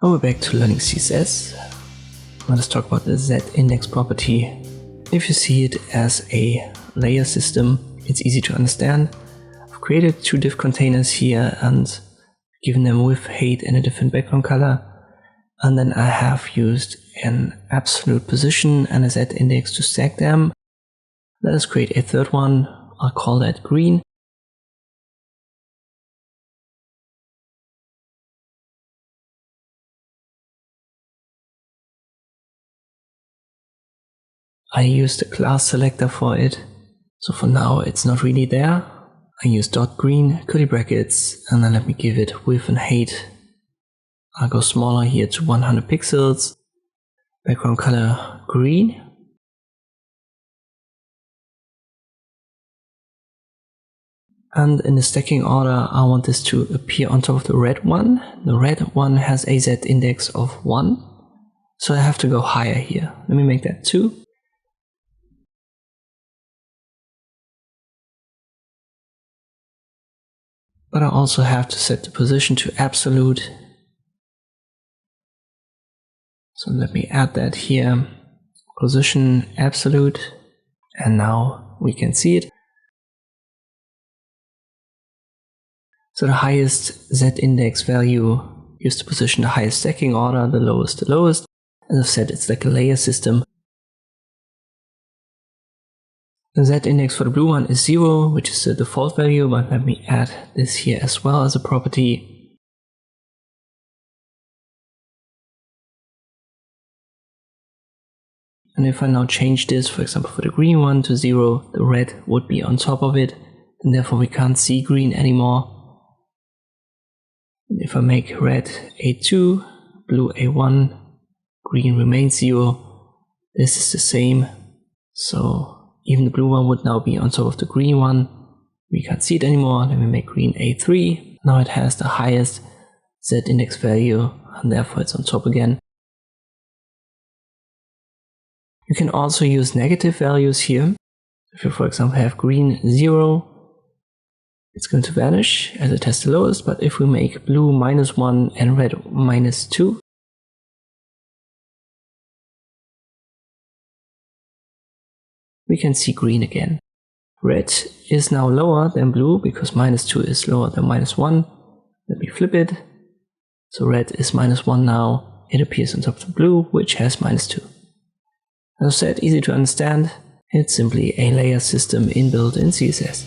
Now we're back to learning CSS. Let us talk about the Z-index property. If you see it as a layer system, it's easy to understand. I've created two div containers here and given them width, height and a different background color. And then I have used an absolute position and a Z-index to stack them. Let us create a third one. I'll call that green. I used a class selector for it, so for now it's not really there. I use .green, curly brackets, and then let me give it width and height. I'll go smaller here to 100 pixels. Background color green. And in the stacking order, I want this to appear on top of the red one. The red one has a Z-index of 1, so I have to go higher here. Let me make that 2. But I also have to set the position to absolute. So let me add that here. Position absolute. And now we can see it. So the highest Z-index value gives the position the highest stacking order, the lowest the lowest. As I've said, it's like a layer system. The Z-index for the blue one is 0, which is the default value, but let me add this here as well as a property. And if I now change this, for example, for the green one to 0, the red would be on top of it, and therefore we can't see green anymore. And if I make red A2, blue A1, green remains 0, this is the same. So even the blue one would now be on top of the green one. We can't see it anymore. Let me make green A3. Now it has the highest Z-index value and therefore it's on top again. You can also use negative values here. If you, for example, have green 0, it's going to vanish as it has the lowest. But if we make blue -1 and red -2, we can see green again. Red is now lower than blue because -2 is lower than -1. Let me flip it. So red is -1 now. It appears on top of the blue, which has -2. As I said, easy to understand. It's simply a layer system inbuilt in CSS.